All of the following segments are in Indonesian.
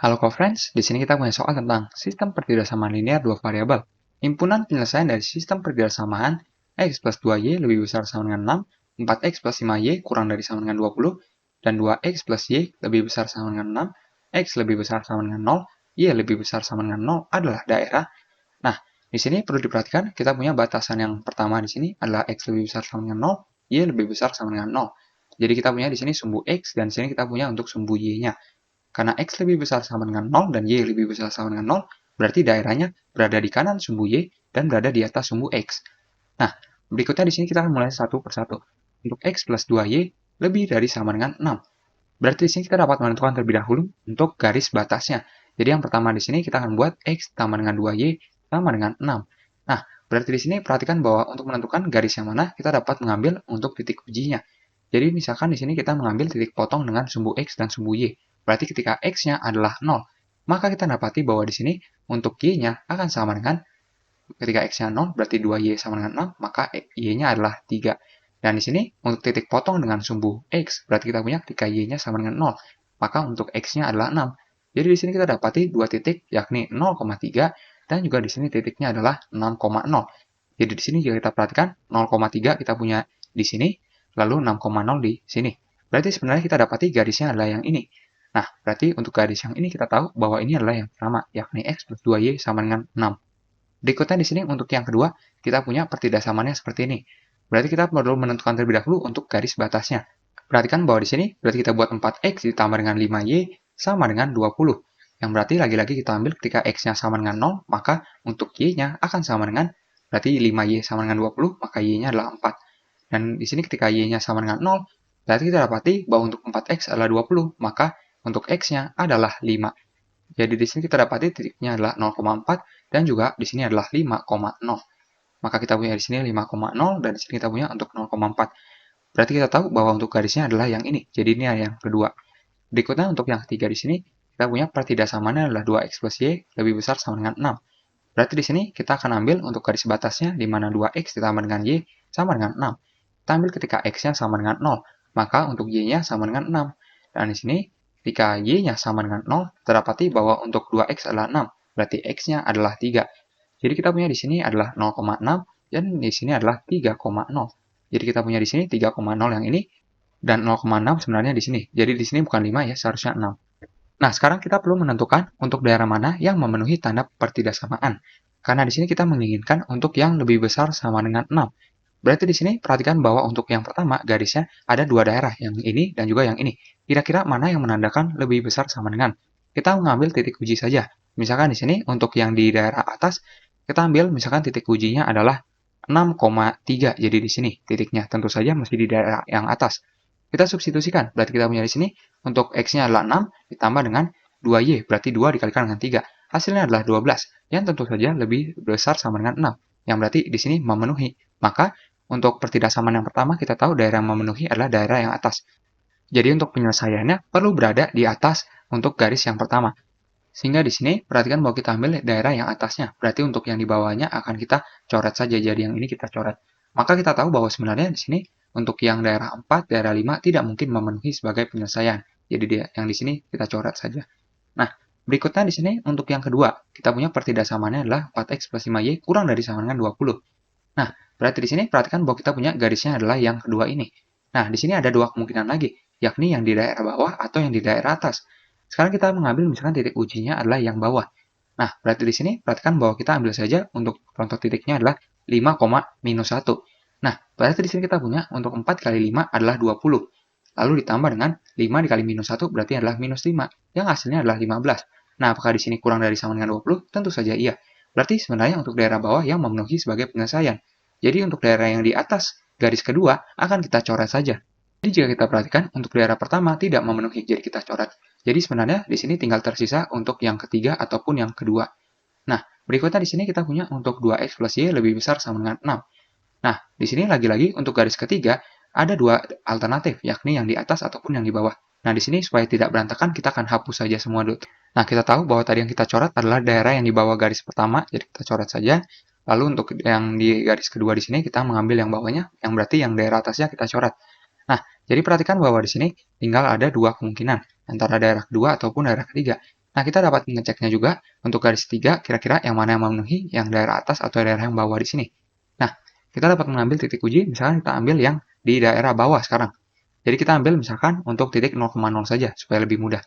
Halo co-friends, di sini kita punya soal tentang sistem pertidaksamaan linear dua variabel. Himpunan penyelesaian dari sistem pertidaksamaan x plus 2y lebih besar sama dengan 6, 4x plus 5y kurang dari sama dengan 20, dan 2x plus y lebih besar sama dengan 6, x lebih besar sama dengan 0, y lebih besar sama dengan 0 adalah daerah. Nah, di sini perlu diperhatikan kita punya batasan yang pertama di sini adalah x lebih besar sama dengan 0, y lebih besar sama dengan 0. Jadi kita punya di sini sumbu x dan di sini kita punya untuk sumbu y-nya. Karena x lebih besar sama dengan 0 dan y lebih besar sama dengan 0, berarti daerahnya berada di kanan sumbu y dan berada di atas sumbu x. Nah, berikutnya di sini kita akan mulai satu persatu. Untuk x plus 2y lebih dari sama dengan 6. Berarti di sini kita dapat menentukan terlebih dahulu untuk garis batasnya. Jadi yang pertama di sini kita akan buat x sama dengan 2y sama dengan 6. Nah, berarti di sini perhatikan bahwa untuk menentukan garis yang mana kita dapat mengambil untuk titik ujinya. Jadi misalkan di sini kita mengambil titik potong dengan sumbu x dan sumbu y. Berarti ketika x-nya adalah 0, maka kita dapati bahwa di sini untuk y-nya akan sama dengan ketika x-nya 0 berarti 2y sama dengan 6, maka y-nya adalah 3. Dan di sini untuk titik potong dengan sumbu x, berarti kita punya ketika y-nya sama dengan 0, maka untuk x-nya adalah 6. Jadi di sini kita dapati dua titik yakni 0,3 dan juga di sini titiknya adalah 6,0. Jadi di sini jika kita perhatikan 0,3 kita punya di sini, lalu 6,0 di sini. Berarti sebenarnya kita dapati garisnya adalah yang ini. Nah, berarti untuk garis yang ini kita tahu bahwa ini adalah yang pertama, yakni x plus 2y sama dengan 6. Berikutnya di sini untuk yang kedua, kita punya pertidaksamaannya seperti ini. Berarti kita perlu menentukan terlebih dahulu untuk garis batasnya. Perhatikan bahwa di sini berarti kita buat 4x ditambah dengan 5y sama dengan 20. Yang berarti lagi-lagi kita ambil ketika x-nya sama dengan 0, maka untuk y-nya akan sama dengan, berarti 5y sama dengan 20, maka y-nya adalah 4. Dan di sini ketika y-nya sama dengan 0, berarti kita dapati bahwa untuk 4x adalah 20, maka untuk x-nya adalah 5. Jadi di sini kita dapati titiknya adalah 0,4 dan juga di sini adalah 5,0. Maka kita punya di sini 5,0 dan di sini kita punya untuk 0,4. Berarti kita tahu bahwa untuk garisnya adalah yang ini. Jadi ini adalah yang kedua. Berikutnya untuk yang ketiga di sini kita punya pertidaksamaannya adalah 2x plus y lebih besar sama dengan 6. Berarti di sini kita akan ambil untuk garis batasnya di mana 2x ditambah dengan y sama dengan 6. Kita ambil ketika x-nya sama dengan 0, maka untuk y-nya sama dengan 6. Dan di sini ketika y-nya sama dengan 0, terdapati bahwa untuk 2x adalah 6, berarti x-nya adalah 3. Jadi kita punya di sini adalah 0,6 dan di sini adalah 3,0. Jadi kita punya di sini 3,0 yang ini dan 0,6 sebenarnya di sini. Jadi di sini bukan 5 ya, seharusnya 6. Nah, sekarang kita perlu menentukan untuk daerah mana yang memenuhi tanda pertidaksamaan. Karena di sini kita menginginkan untuk yang lebih besar sama dengan 6. Berarti di sini perhatikan bahwa untuk yang pertama garisnya ada dua daerah, yang ini dan juga yang ini. Kira-kira mana yang menandakan lebih besar sama dengan? Kita mengambil titik uji saja. Misalkan di sini untuk yang di daerah atas, kita ambil misalkan titik ujinya adalah 6,3. Jadi di sini titiknya tentu saja masih di daerah yang atas. Kita substitusikan, berarti kita punya di sini untuk x-nya adalah 6 ditambah dengan 2y, berarti 2 dikalikan dengan 3. Hasilnya adalah 12, yang tentu saja lebih besar sama dengan 6, yang berarti di sini memenuhi. Maka untuk pertidaksamaan yang pertama, kita tahu daerah yang memenuhi adalah daerah yang atas. Jadi untuk penyelesaiannya perlu berada di atas untuk garis yang pertama. Sehingga di sini perhatikan bahwa kita ambil daerah yang atasnya. Berarti untuk yang di bawahnya akan kita coret saja. Jadi yang ini kita coret. Maka kita tahu bahwa sebenarnya di sini untuk yang daerah 4, daerah 5 tidak mungkin memenuhi sebagai penyelesaian. Jadi yang di sini kita coret saja. Nah, berikutnya di sini untuk yang kedua, kita punya pertidaksamaannya adalah 4x plus 5y kurang dari sama dengan 20. Nah, berarti di sini perhatikan bahwa kita punya garisnya adalah yang kedua ini. Nah, di sini ada dua kemungkinan lagi, yakni yang di daerah bawah atau yang di daerah atas. Sekarang kita mengambil misalkan titik ujinya adalah yang bawah. Nah, berarti di sini perhatikan bahwa kita ambil saja untuk contoh titiknya adalah 5,-1. Nah, berarti di sini kita punya untuk 4 kali 5 adalah 20. Lalu ditambah dengan 5 dikali minus 1 berarti adalah minus 5, yang hasilnya adalah 15. Nah, apakah di sini kurang dari sama dengan 20? Tentu saja iya. Berarti sebenarnya untuk daerah bawah yang memenuhi sebagai penyelesaian. Jadi untuk daerah yang di atas garis kedua akan kita coret saja. Jadi jika kita perhatikan untuk daerah pertama tidak memenuhi, jadi kita coret. Jadi sebenarnya di sini tinggal tersisa untuk yang ketiga ataupun yang kedua. Nah, berikutnya di sini kita punya untuk 2x plus y lebih besar sama dengan 6. Nah, di sini lagi-lagi untuk garis ketiga ada dua alternatif, yakni yang di atas ataupun yang di bawah. Nah, di sini supaya tidak berantakan kita akan hapus saja semua dulu. Nah, kita tahu bahwa tadi yang kita coret adalah daerah yang di bawah garis pertama, jadi kita coret saja. Lalu untuk yang di garis kedua di sini kita mengambil yang bawahnya, yang berarti yang daerah atasnya kita coret. Nah, jadi perhatikan bahwa di sini tinggal ada dua kemungkinan, antara daerah kedua ataupun daerah ketiga. Nah, kita dapat mengeceknya juga untuk garis 3, kira-kira yang mana yang memenuhi yang daerah atas atau daerah yang bawah di sini. Nah, kita dapat mengambil titik uji, misalkan kita ambil yang di daerah bawah sekarang. Jadi kita ambil misalkan untuk titik 0,0 saja, supaya lebih mudah.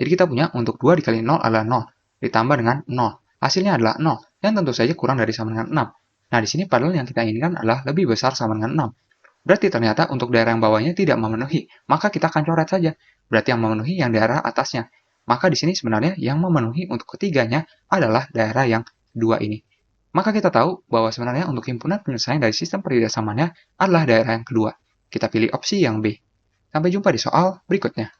Jadi kita punya untuk 2 dikali 0 adalah 0, ditambah dengan 0. Hasilnya adalah 0, yang tentu saja kurang dari sama dengan 6. Nah, di sini padahal yang kita inginkan adalah lebih besar sama dengan 6. Berarti ternyata untuk daerah yang bawahnya tidak memenuhi, maka kita akan coret saja. Berarti yang memenuhi yang daerah atasnya. Maka di sini sebenarnya yang memenuhi untuk ketiganya adalah daerah yang kedua ini. Maka kita tahu bahwa sebenarnya untuk himpunan penyelesaian dari sistem perhiasan samaannya adalah daerah yang kedua. Kita pilih opsi yang B. Sampai jumpa di soal berikutnya.